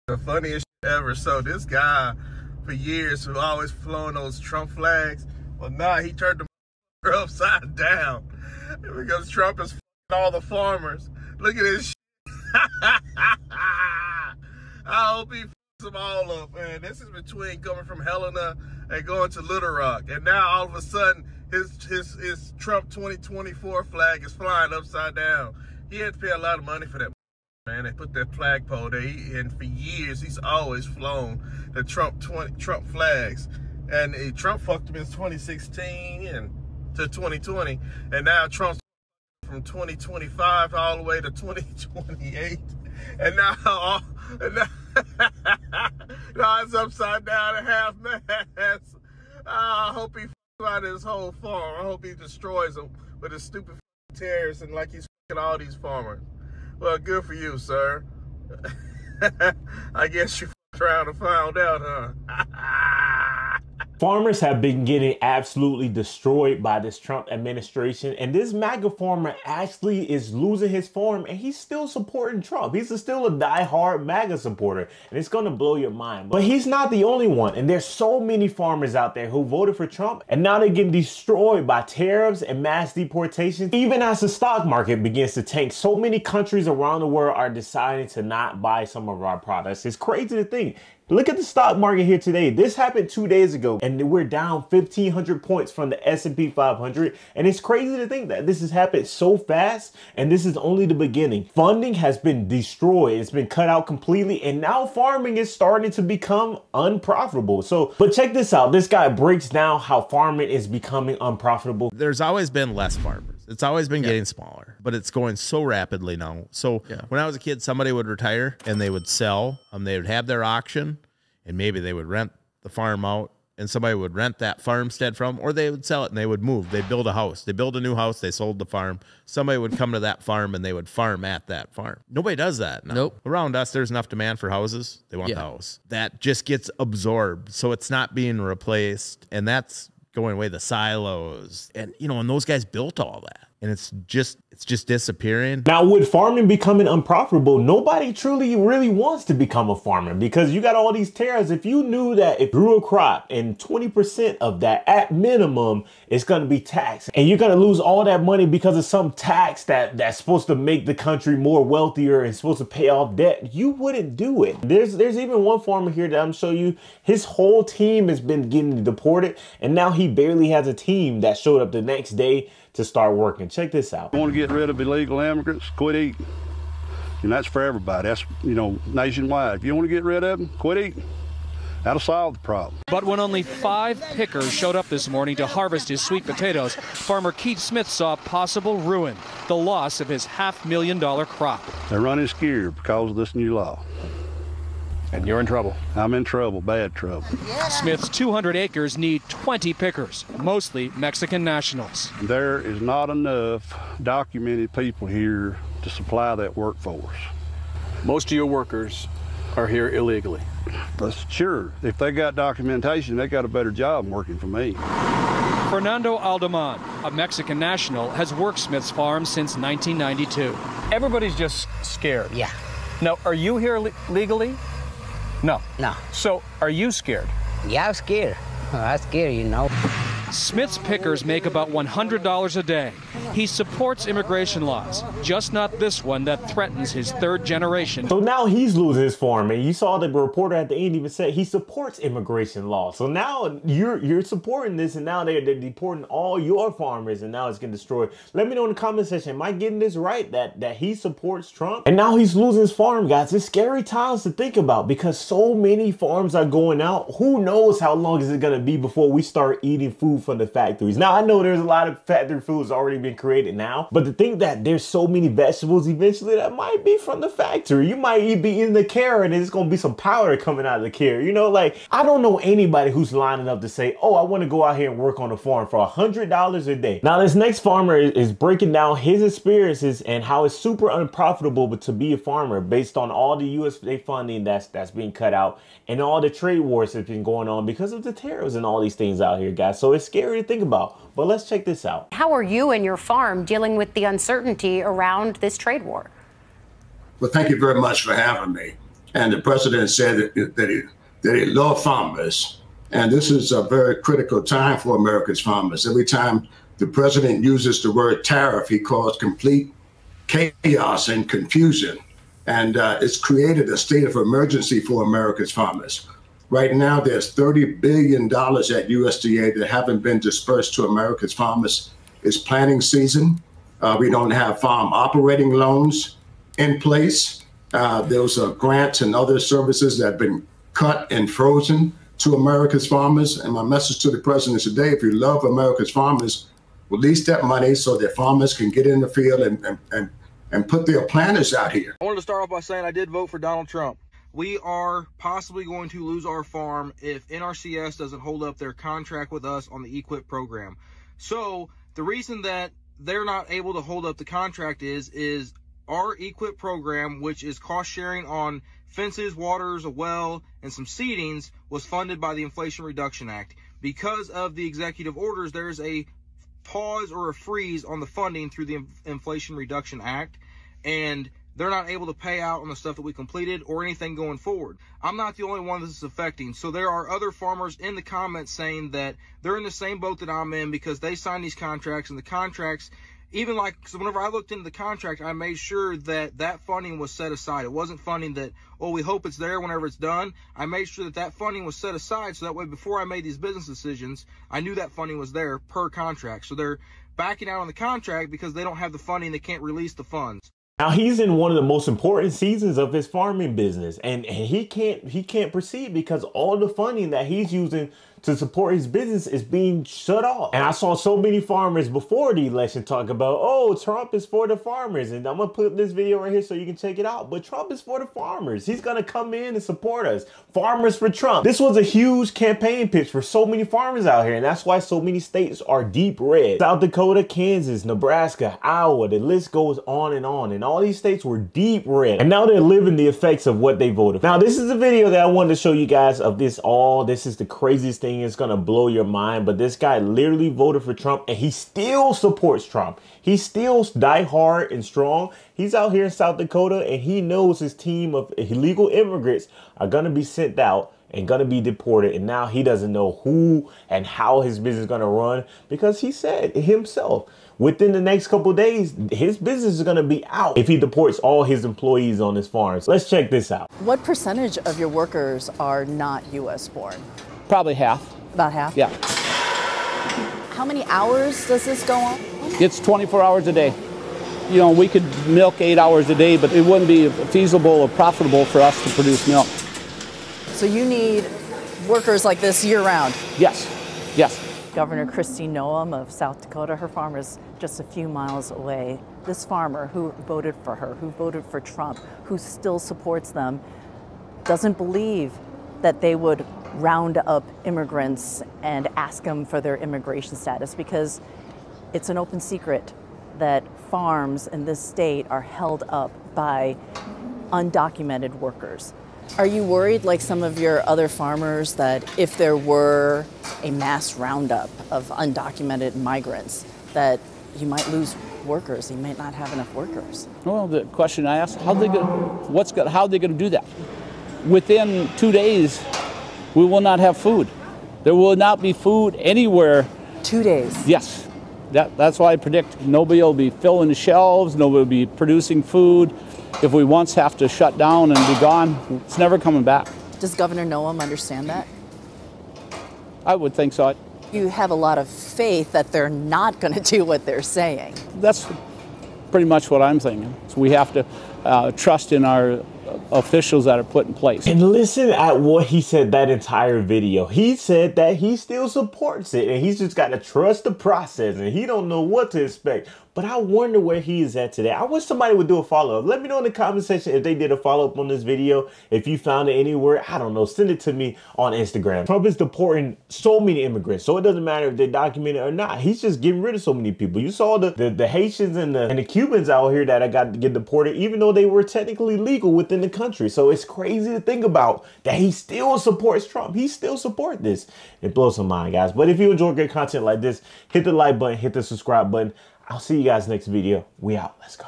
The funniest shit ever. So this guy, for years, who always flown those Trump flags, well, now he turned the upside down because Trump is all the farmers. Look at this shit. I hope he them all up, man. This is between coming from Helena and going to Little Rock, and now all of a sudden his Trump 2024 flag is flying upside down. He had to pay a lot of money for that, man. They put that flagpole there, and for years he's always flown the Trump flags, and Trump fucked him in 2016 and to 2020, and now Trump's from 2025 all the way to 2028, and now now it's upside down and half mast. I hope he out his whole farm. I hope he destroys them with his stupid tariffs and like he's fucking all these farmers. Well, good for you, sir. I guess you fucked around and found out, huh? Farmers have been getting absolutely destroyed by this Trump administration, and this MAGA farmer actually is losing his farm, and he's still supporting Trump. He's still a diehard MAGA supporter, and it's gonna blow your mind. But he's not the only one, and there's so many farmers out there who voted for Trump, and now they're getting destroyed by tariffs and mass deportations. Even as the stock market begins to tank, so many countries around the world are deciding to not buy some of our products. It's crazy to think. Look at the stock market here today. This happened 2 days ago, and we're down 1,500 points from the S&P 500. And it's crazy to think that this has happened so fast, and this is only the beginning. Funding has been destroyed. It's been cut out completely, and now farming is starting to become unprofitable. But check this out. This guy breaks down how farming is becoming unprofitable. There's always been less farmers. It's always been getting smaller, but it's going so rapidly now. So when I was a kid, somebody would retire and they would sell. They would have their auction, and maybe they would rent the farm out, and somebody would rent that farmstead from, or they would sell it and they would move. They'd build a house. They build a new house. They sold the farm. Somebody would come to that farm and they would farm at that farm. Nobody does that now. Nope. Around us, there's enough demand for houses. They want the house. That just gets absorbed. So it's not being replaced, and that's going away. The silos, and and those guys built all that, and it's just disappearing. Now, with farming becoming unprofitable, nobody truly really wants to become a farmer, because you got all these tariffs. If you knew that if you grew a crop and 20% of that at minimum is going to be taxed, and you're going to lose all that money because of some tax that's supposed to make the country more wealthier and supposed to pay off debt, you wouldn't do it. There's even one farmer here that I'm showing you. His whole team has been getting deported, and now he barely has a team that showed up the next day to start working. Check this out. Want to get rid of illegal immigrants? Quit eating. And that's for everybody. That's, nationwide. If you want to get rid of them, quit eating. That'll solve the problem. But when only 5 pickers showed up this morning to harvest his sweet potatoes, farmer Keith Smith saw possible ruin, the loss of his $500,000 crop. They're running scared because of this new law. And you're in trouble. I'm in trouble, bad trouble. Smith's 200 acres need 20 pickers, mostly Mexican nationals. There is not enough documented people here to supply that workforce. Most of your workers are here illegally. That's sure. If they got documentation, they got a better job than working for me. Fernando Aldeman, a Mexican national, has worked Smith's farm since 1992. Everybody's just scared. Yeah. Now, are you here legally? No. No. So, are you scared? Yeah, I'm scared. I'm scared, Smith's pickers make about $100 a day. He supports immigration laws, just not this one that threatens his 3rd generation. So now he's losing his farm, and you saw the reporter at the end even say he supports immigration laws. So now you're supporting this, and now they're deporting all your farmers, and now it's getting destroyed. Let me know in the comment section, am I getting this right, that he supports Trump? And now he's losing his farm, guys. It's scary times to think about, because so many farms are going out. Who knows how long is it going to be before we start eating food from the factories? Now, I know there's a lot of factory foods already been created now, but to think that there's so many vegetables eventually that might be from the factory. You might be in the carrot and it's gonna be some powder coming out of the carrot. Like, I don't know anybody who's lining up to say, oh, I want to go out here and work on a farm for $100 a day. Now, this next farmer is breaking down his experiences and how it's super unprofitable to be a farmer based on all the USA funding that's being cut out and all the trade wars that's been going on because of the tariffs and all these things out here, guys. So it's scary to think about, but let's check this out. How are you and your farm dealing with the uncertainty around this trade war? Well, thank you very much for having me. And the president said that he loved farmers. And this is a very critical time for America's farmers. Every time the president uses the word tariff, he caused complete chaos and confusion. And it's created a state of emergency for America's farmers. Right now, there's $30 billion at USDA that haven't been dispersed to America's farmers. It's planting season. We don't have farm operating loans in place. Those are grants and other services that have been cut and frozen to America's farmers. And my message to the president today, if you love America's farmers, release that money so that farmers can get in the field and put their planters out here. I wanted to start off by saying I did vote for Donald Trump. We are possibly going to lose our farm if NRCS doesn't hold up their contract with us on the EQIP program. So the reason that they're not able to hold up the contract is our EQIP program, which is cost sharing on fences, waters, a well, and some seedings, was funded by the Inflation Reduction Act. Because of the executive orders, there's a pause or a freeze on the funding through the Inflation Reduction Act, and they're not able to pay out on the stuff that we completed or anything going forward. I'm not the only one this is affecting. So there are other farmers in the comments saying that they're in the same boat that I'm in because they signed these contracts, and the contracts, even like, so whenever I looked into the contract, I made sure that that funding was set aside. It wasn't funding that, oh, we hope it's there whenever it's done. I made sure that that funding was set aside so that way before I made these business decisions, I knew that funding was there per contract. So they're backing out on the contract because they don't have the funding. They can't release the funds. Now he's in one of the most important seasons of his farming business, and he can't proceed because all the funding that he's using to support his business is being shut off. And I saw so many farmers before the election talk about, oh, Trump is for the farmers. And I'm gonna put this video right here so you can check it out. But Trump is for the farmers. He's gonna come in and support us. Farmers for Trump. This was a huge campaign pitch for so many farmers out here. And that's why so many states are deep red. South Dakota, Kansas, Nebraska, Iowa, the list goes on. And all these states were deep red. And now they're living the effects of what they voted for. Now, this is a video that I wanted to show you guys of this all. This is the craziest thing. It's gonna blow your mind, but this guy literally voted for Trump and he still supports Trump. He still die hard and strong. He's out here in South Dakota and he knows his team of illegal immigrants are gonna be sent out and gonna be deported, and now he doesn't know who and how his business is gonna run because he said himself within the next couple of days his business is gonna be out if he deports all his employees on his farms. Let's check this out. What percentage of your workers are not U.S. born? Probably half. About half? Yeah. How many hours does this go on? It's 24 hours a day. You know, we could milk 8 hours a day, but it wouldn't be feasible or profitable for us to produce milk. So you need workers like this year-round? Yes, yes. Governor Kristi Noem of South Dakota, her farm is just a few miles away. This farmer who voted for her, who voted for Trump, who still supports them, doesn't believe that they would round up immigrants and ask them for their immigration status because it's an open secret that farms in this state are held up by undocumented workers. Are you worried, like some of your other farmers, that if there were a mass roundup of undocumented migrants, that you might lose workers? You might not have enough workers. Well, the question I asked, how are they going to do that? Within 2 days, we will not have food. There will not be food anywhere. 2 days? Yes. That's why I predict nobody will be filling the shelves, nobody will be producing food. If we once have to shut down and be gone, it's never coming back. Does Governor Noem understand that? I would think so. You have a lot of faith that they're not going to do what they're saying. That's pretty much what I'm thinking. So we have to trust in our officials that are put in place. And listen at what he said that entire video. He said that he still supports it and he's just got to trust the process and he don't know what to expect. But I wonder where he is at today. I wish somebody would do a follow-up. Let me know in the comment section if they did a follow-up on this video. If you found it anywhere, I don't know, send it to me on Instagram. Trump is deporting so many immigrants, so it doesn't matter if they're documented or not. He's just getting rid of so many people. You saw the Haitians and the Cubans out here that got to get deported, even though they were technically legal within the country. So it's crazy to think about that he still supports Trump. He still supports this. It blows my mind, guys. But if you enjoy great content like this, hit the like button, hit the subscribe button. I'll see you guys next video. We out. Let's go.